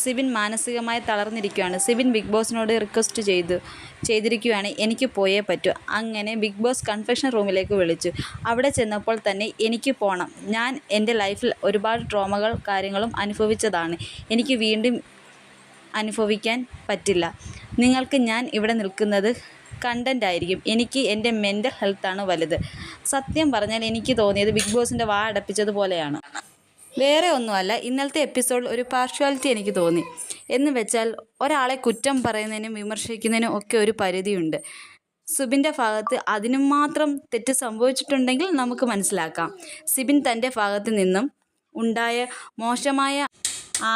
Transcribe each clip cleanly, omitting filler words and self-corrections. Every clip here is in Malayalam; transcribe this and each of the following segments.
സിബിൻ മാനസികമായി തളർന്നിരിക്കുകയാണ്. സിബിൻ ബിഗ് ബോസിനോട് റിക്വസ്റ്റ് ചെയ്തിരിക്കുകയാണ്, എനിക്ക് പോയേ പറ്റൂ. അങ്ങനെ ബിഗ് ബോസ് കൺഫെഷൻ റൂമിലേക്ക് വിളിച്ചു. അവിടെ ചെന്നപ്പോൾ തന്നെ എനിക്ക് പോണം, ഞാൻ എൻ്റെ ലൈഫിൽ ഒരുപാട് ട്രോമകൾ കാര്യങ്ങളും അനുഭവിച്ചതാണ്, എനിക്ക് വീണ്ടും അനുഭവിക്കാൻ പറ്റില്ല. നിങ്ങൾക്ക് ഞാൻ ഇവിടെ നിൽക്കുന്നത് കണ്ടൻ്റ് ആയിരിക്കും, എനിക്ക് എൻ്റെ മെൻ്റൽ ഹെൽത്താണ് വലുത്. സത്യം പറഞ്ഞാൽ എനിക്ക് തോന്നിയത് ബിഗ് ബോസിൻ്റെ വാ അടപ്പിച്ചതുപോലെയാണ്. വേറെ ഒന്നുമല്ല, ഇന്നലത്തെ എപ്പിസോഡിൽ ഒരു പാർഷ്വാലിറ്റി എനിക്ക് തോന്നി. എന്ന് വെച്ചാൽ ഒരാളെ കുറ്റം പറയുന്നതിനും വിമർശിക്കുന്നതിനും ഒക്കെ ഒരു പരിധിയുണ്ട്. സുബിൻ്റെ ഭാഗത്ത് അതിനും മാത്രം തെറ്റ് സംഭവിച്ചിട്ടുണ്ടെങ്കിൽ നമുക്ക് മനസ്സിലാക്കാം. സിബിൻ തൻ്റെ ഭാഗത്ത് നിന്നും ഉണ്ടായ മോശമായ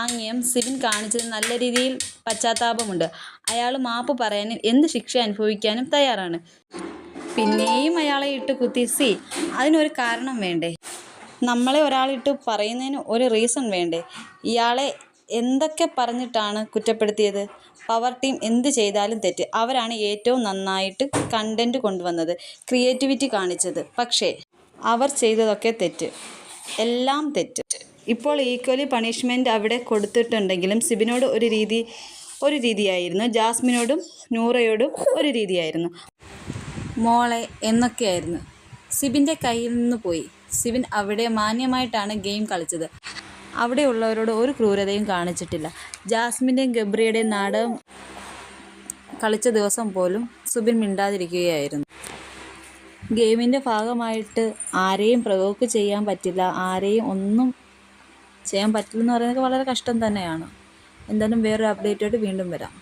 ആംഗ്യം സിബിൻ കാണിച്ചത് നല്ല രീതിയിൽ പശ്ചാത്താപമുണ്ട്. അയാൾ മാപ്പ് പറയാനും എന്ത് ശിക്ഷ അനുഭവിക്കാനും തയ്യാറാണ്. പിന്നെയും അയാളെ ഇട്ട് കുത്തി അതിനൊരു കാരണം വേണ്ടേ? നമ്മളെ ഒരാളിട്ട് പറയുന്നതിന് ഒരു റീസൺ വേണ്ടേ? ഇയാളെ എന്തൊക്കെ പറഞ്ഞിട്ടാണ് കുറ്റപ്പെടുത്തിയത്? പവർ ടീം എന്ത് ചെയ്താലും തെറ്റ്. അവരാണ് ഏറ്റവും നന്നായിട്ട് കണ്ടൻറ്റ് കൊണ്ടുവന്നത്, ക്രിയേറ്റിവിറ്റി കാണിച്ചത്. പക്ഷേ അവർ ചെയ്തതൊക്കെ തെറ്റ്, എല്ലാം തെറ്റ്. ഇപ്പോൾ ഈക്വലി പണിഷ്മെൻറ്റ് അവിടെ കൊടുത്തിട്ടുണ്ടെങ്കിലും സിബിനോട് ഒരു രീതിയായിരുന്നു, ജാസ്മിനോടും നൂറയോടും ഒരു രീതിയായിരുന്നു. മോളെ എന്നൊക്കെയായിരുന്നു. സിബിൻ്റെ കയ്യിൽ നിന്ന് പോയി. സിബിൻ അവിടെ മാന്യമായിട്ടാണ് ഗെയിം കളിച്ചത്. അവിടെയുള്ളവരോട് ഒരു ക്രൂരതയും കാണിച്ചിട്ടില്ല. ജാസ്മിൻ്റെയും ഗബ്രിയുടെയും നാടകം കളിച്ച ദിവസം പോലും സുബിൻ മിണ്ടാതിരിക്കുകയായിരുന്നു. ഗെയിമിൻ്റെ ഭാഗമായിട്ട് ആരെയും പ്രവോക്ക് ചെയ്യാൻ പറ്റില്ല, ആരെയും ഒന്നും ചെയ്യാൻ പറ്റില്ലെന്ന് പറയുന്നത് വളരെ കഷ്ടം തന്നെയാണ്. എന്തായാലും വേറൊരു അപ്ഡേറ്റായിട്ട് വീണ്ടും വരാം.